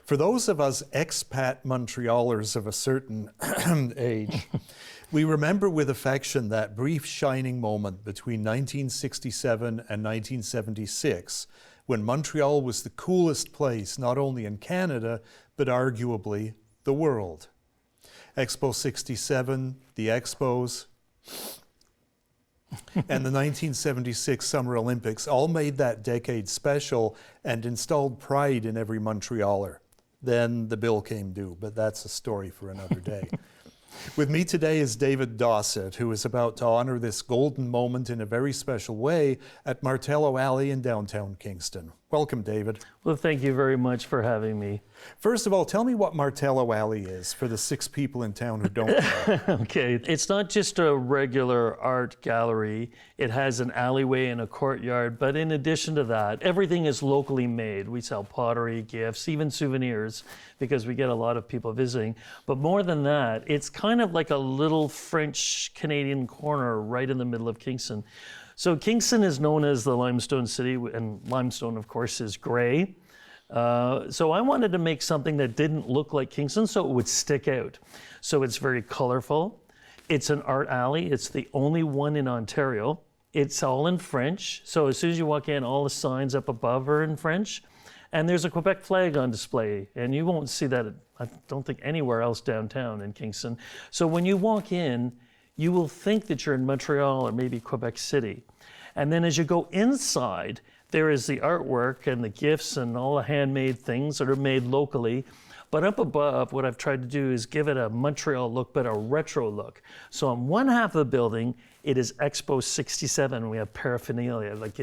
For those of us expat Montrealers of a certain age, we remember with affection that brief shining moment between 1967 and 1976, when Montreal was the coolest place not only in Canada, but arguably the world. Expo 67, the Expos, and the 1976 Summer Olympics all made that decade special and installed pride in every Montrealer. Then the bill came due, but that's a story for another day. With me today is David Dossett, who is about to honor this golden moment in a very special way at Martello Alley in downtown Kingston. Welcome, David. Well, thank you very much for having me. First of all, tell me what Martello Alley is for the 6 people in town who don't know. Okay, it's not just a regular art gallery. It has an alleyway and a courtyard, but in addition to that, everything is locally made. We sell pottery, gifts, even souvenirs, because we get a lot of people visiting. But more than that, it's kind of like a little French-Canadian corner right in the middle of Kingston. So Kingston is known as the limestone city, and limestone, of course, is gray. So I wanted to make something that didn't look like Kingston, so it would stick out. So it's very colorful. It's an art alley. It's the only one in Ontario. It's all in French. So as soon as you walk in, all the signs up above are in French. And there's a Quebec flag on display, and you won't see that, I don't think, anywhere else downtown in Kingston. So when you walk in, you will think that you're in Montreal or maybe Quebec City. And then as you go inside, there is the artwork and the gifts and all the handmade things that are made locally. But up above, what I've tried to do is give it a Montreal look, but a retro look. So on one half of the building, it is Expo 67. We have paraphernalia, like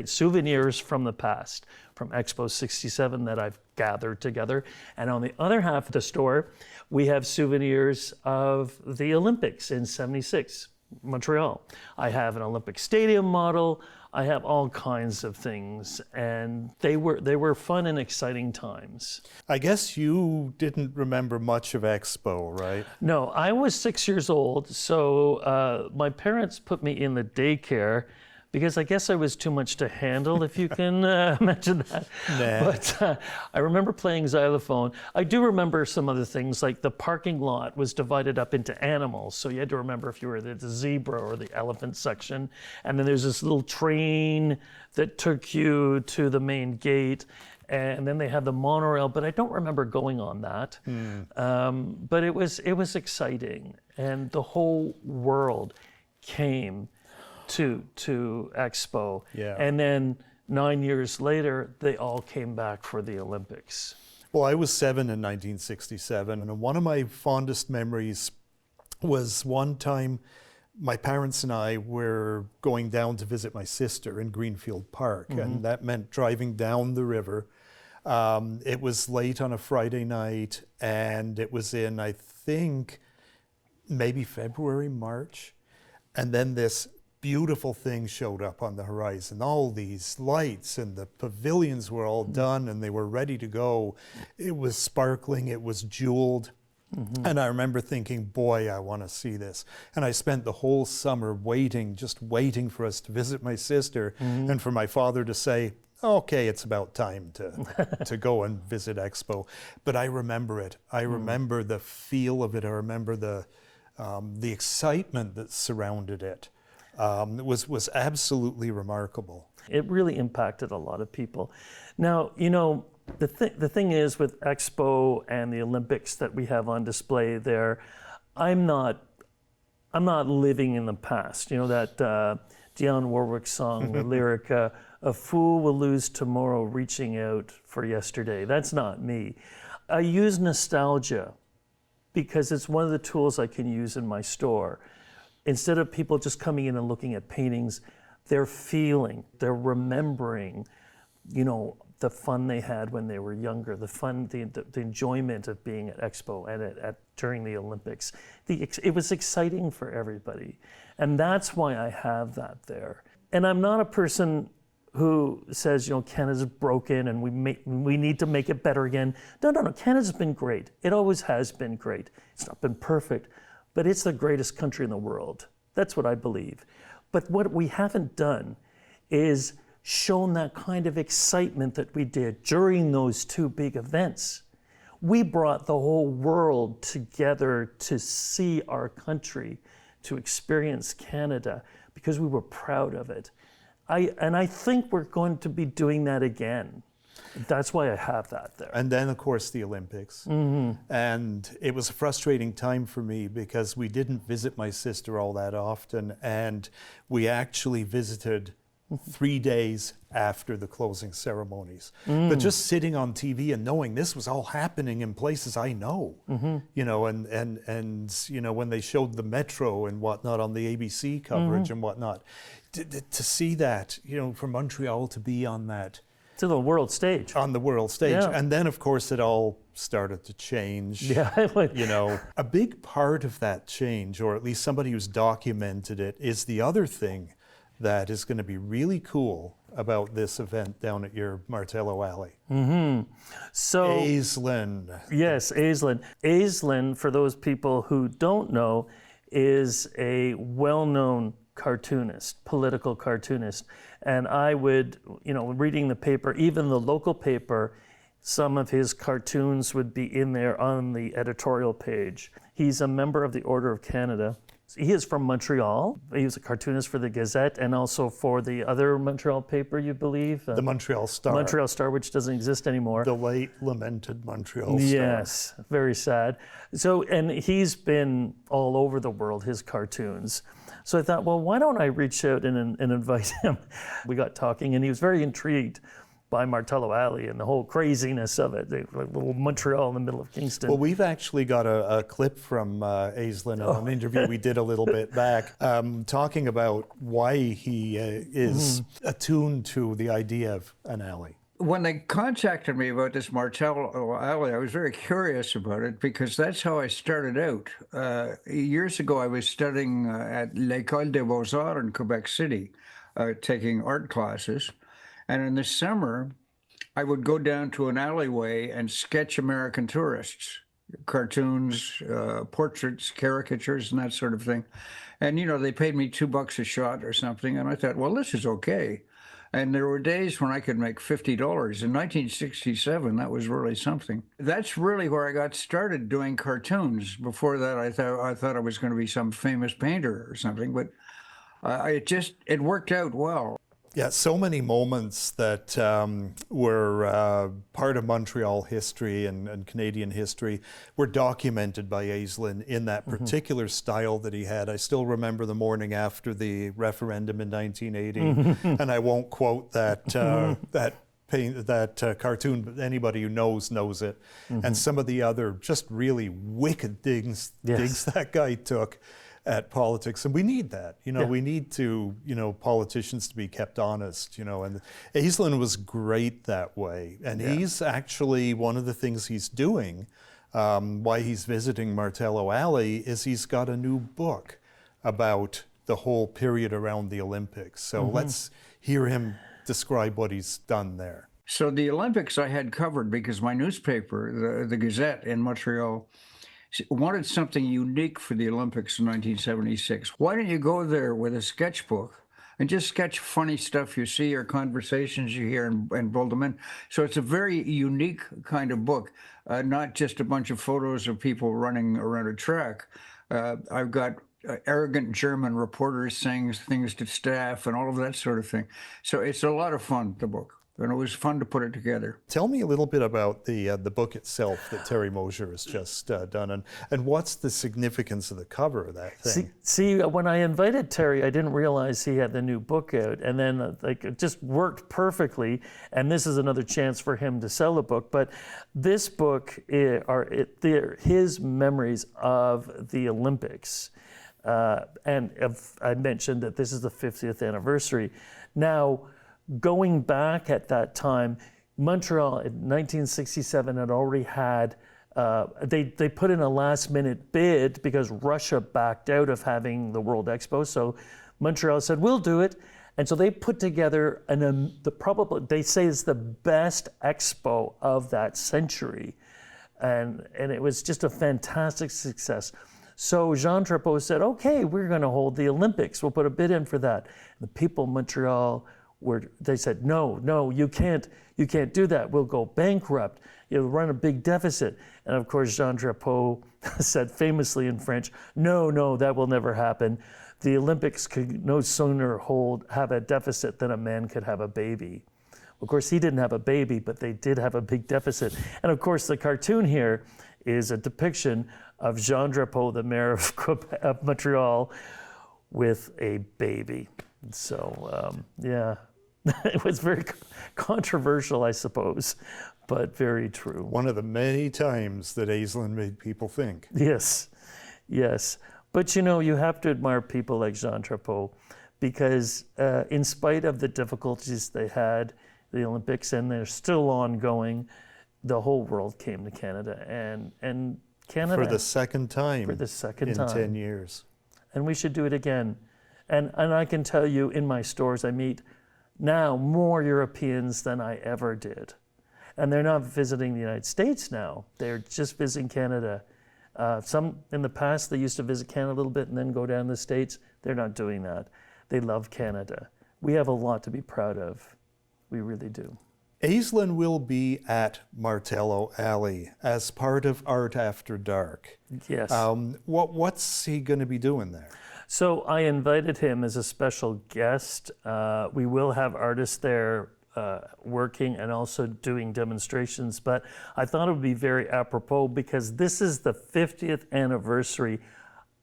souvenirs from the past, from Expo 67 that I've gathered together. And on the other half of the store, we have souvenirs of the Olympics in '76, Montreal. I have an Olympic Stadium model. I have all kinds of things, and they were fun and exciting times. I guess you didn't remember much of Expo, right? No, I was 6 years old, so my parents put me in the daycare because I guess I was too much to handle, if you can imagine that. Nah. But I remember playing xylophone. I do remember some other things, like the parking lot was divided up into animals. So you had to remember if you were at the zebra or the elephant section. And then there's this little train that took you to the main gate. And then they had the monorail, but I don't remember going on that. But it was exciting. And the whole world came to Expo. Yeah. And then 9 years later, they all came back for the Olympics. Well, I was 7 in 1967, and one of my fondest memories was one time my parents and I were going down to visit my sister in Greenfield Park, and that meant driving down the river. It was late on a Friday night, and it was in, I think, maybe February, March, and then this beautiful thing showed up on the horizon. All these lights, and the pavilions were all done and they were ready to go. It was sparkling, it was jeweled. And I remember thinking, boy, I want to see this. And I spent the whole summer just waiting for us to visit my sister and for my father to say, okay, it's about time to go and visit Expo. But I remember it. I remember the feel of it. I remember the excitement that surrounded it. It was absolutely remarkable. It really impacted a lot of people. Now, the thing is with Expo and the Olympics that we have on display there, I'm not living in the past. You know that Dionne Warwick song, the lyric, "A fool will lose tomorrow reaching out for yesterday." That's not me. I use nostalgia because it's one of the tools I can use in my store. Instead of people just coming in and looking at paintings, they're feeling, they're remembering, the fun they had when they were younger, the fun, the enjoyment of being at Expo and during the Olympics. It was exciting for everybody. And that's why I have that there. And I'm not a person who says, Canada's broken and we need to make it better again. No, Canada's been great. It always has been great. It's not been perfect, but it's the greatest country in the world. That's what I believe. But what we haven't done is shown that kind of excitement that we did during those two big events. We brought the whole world together to see our country, to experience Canada, because we were proud of it. I think we're going to be doing that again. That's why I have that there. And then, of course, the Olympics. And it was a frustrating time for me because we didn't visit my sister all that often. And we actually visited 3 days after the closing ceremonies. But just sitting on TV and knowing this was all happening in places I know, you know, and you know, when they showed the Metro and whatnot on the ABC coverage and whatnot, to see that, you know, for Montreal to be on that. To the world stage. On the world stage. Yeah. And then, of course, it all started to change. Yeah. You know, a big part of that change, or at least somebody who's documented it, is the other thing that is going to be really cool about this event down at your Martello Alley. So, Aislin. yes, Aislin. Aislin, for those people who don't know, is a well-known cartoonist, political cartoonist. And I would, you know, reading the paper, even the local paper, some of his cartoons would be in there on the editorial page. He's a member of the Order of Canada. He is from Montreal. He was a cartoonist for the Gazette and also for the other Montreal paper, you believe? The Montreal Star. Montreal Star, which doesn't exist anymore. The late lamented Montreal Star. Yes, very sad. So, and he's been all over the world, his cartoons. So I thought, well, why don't I reach out and invite him? We got talking, and he was very intrigued by Martello Alley and the whole craziness of it, like little Montreal in the middle of Kingston. Well, we've actually got a clip from Aislin on an interview we did a little bit back, talking about why he is attuned to the idea of an alley. When they contacted me about this Martello Alley, I was very curious about it because that's how I started out. Years ago, I was studying at l'École des Beaux-Arts in Quebec City, taking art classes. And in the summer, I would go down to an alleyway and sketch American tourists, cartoons, portraits, caricatures, and that sort of thing. And, you know, they paid me $2 a shot or something. And I thought, well, this is okay. And there were days when I could make $50. In 1967, that was really something. That's really where I got started doing cartoons. Before that, I thought I was going to be some famous painter or something, but it worked out well. Yeah, so many moments that were part of Montreal history and Canadian history were documented by Aislin in that particular style that he had. I still remember the morning after the referendum in 1980, and I won't quote that cartoon, but anybody who knows it. And some of the other just really wicked digs that guy took at politics, and we need that. You know, we need to, you know, politicians to be kept honest. You know, and Aislin was great that way. And he's actually, one of the things he's doing, why he's visiting Martello Alley, is he's got a new book about the whole period around the Olympics. So let's hear him describe what he's done there. So the Olympics I had covered because my newspaper, the Gazette in Montreal, wanted something unique for the Olympics in 1976. Why don't you go there with a sketchbook and just sketch funny stuff you see or conversations you hear and build them in? So it's a very unique kind of book, not just a bunch of photos of people running around a track. I've got arrogant German reporters saying things to staff and all of that sort of thing. So it's a lot of fun, the book. And it was fun to put it together. Tell me a little bit about the book itself that Terry Mosher has just done, and what's the significance of the cover of that thing? See, when I invited Terry, I didn't realize he had the new book out, and then it just worked perfectly. And this is another chance for him to sell a book. But this book they're his memories of the Olympics, and I mentioned that this is the 50th anniversary. Now, going back at that time, Montreal in 1967 had already had, they put in a last minute bid because Russia backed out of having the World Expo. So Montreal said, we'll do it. And so they put together they say it's the best expo of that century. And it was just a fantastic success. So Jean Drapeau said, okay, we're going to hold the Olympics. We'll put a bid in for that. The people of Montreal they said, no, you can't do that. We'll go bankrupt. You'll run a big deficit. And of course, Jean Drapeau said famously in French, no, that will never happen. The Olympics could no sooner have a deficit than a man could have a baby. Of course, he didn't have a baby, but they did have a big deficit. And of course, the cartoon here is a depiction of Jean Drapeau, the mayor of Montreal, with a baby. So, yeah, it was very controversial, I suppose, but very true. One of the many times that Aislin made people think. Yes. But you have to admire people like Jean Drapeau because in spite of the difficulties they had, the Olympics, and they're still ongoing, the whole world came to Canada. And Canada... For the second time. In 10 years. And we should do it again. And I can tell you, in my stores, I meet now more Europeans than I ever did. And they're not visiting the United States now. They're just visiting Canada. Some, in the past, they used to visit Canada a little bit and then go down to the States. They're not doing that. They love Canada. We have a lot to be proud of. We really do. Aislin will be at Martello Alley as part of Art After Dark. Yes. What's he going to be doing there? So I invited him as a special guest. We will have artists there working and also doing demonstrations, but I thought it would be very apropos because this is the 50th anniversary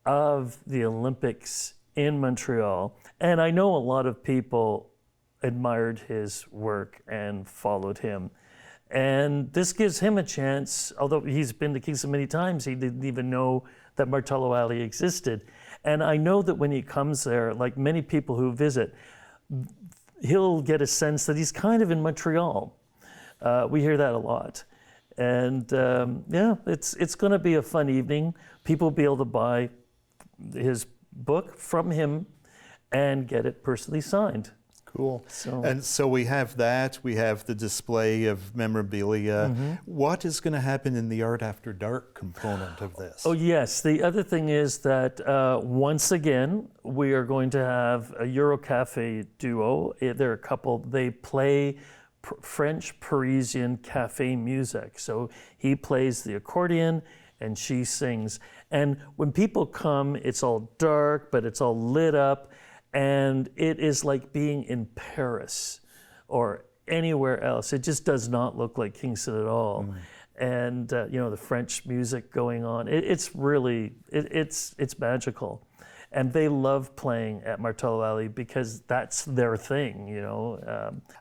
of the Olympics in Montreal. And I know a lot of people admired his work and followed him. And this gives him a chance, although he's been to Kingston many times, he didn't even know that Martello Alley existed. And I know that when he comes there, like many people who visit, he'll get a sense that he's kind of in Montreal. We hear that a lot. And yeah, it's gonna be a fun evening. People will be able to buy his book from him and get it personally signed. Cool. And so we have that, we have the display of memorabilia. What is going to happen in the Art After Dark component of this? Oh yes, the other thing is that once again, we are going to have a Euro Cafe duo. They're a couple, they play French Parisian cafe music. So he plays the accordion and she sings. And when people come, it's all dark, but it's all lit up. And it is like being in Paris or anywhere else. It just does not look like Kingston at all. And the French music going on. It's really, it's magical. And they love playing at Martello Alley because that's their thing,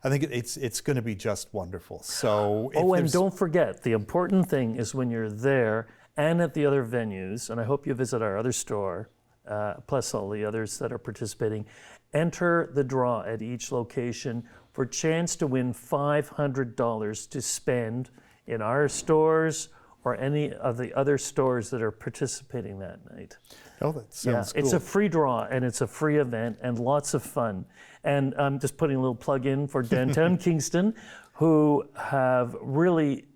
I think it's going to be just wonderful. So and don't forget, the important thing is when you're there and at the other venues, and I hope you visit our other store, plus all the others that are participating, enter the draw at each location for a chance to win $500 to spend in our stores or any of the other stores that are participating that night. Oh, that sounds cool. It's a free draw and it's a free event and lots of fun. And I'm just putting a little plug in for Downtown Kingston, who have really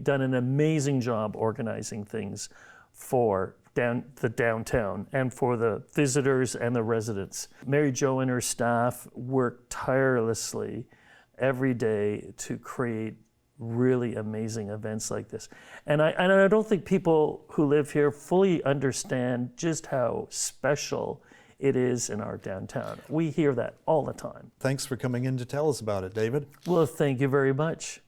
done an amazing job organizing things for the downtown and for the visitors and the residents. Mary Jo and her staff work tirelessly every day to create really amazing events like this. And I don't think people who live here fully understand just how special it is in our downtown. We hear that all the time. Thanks for coming in to tell us about it, David. Well, thank you very much.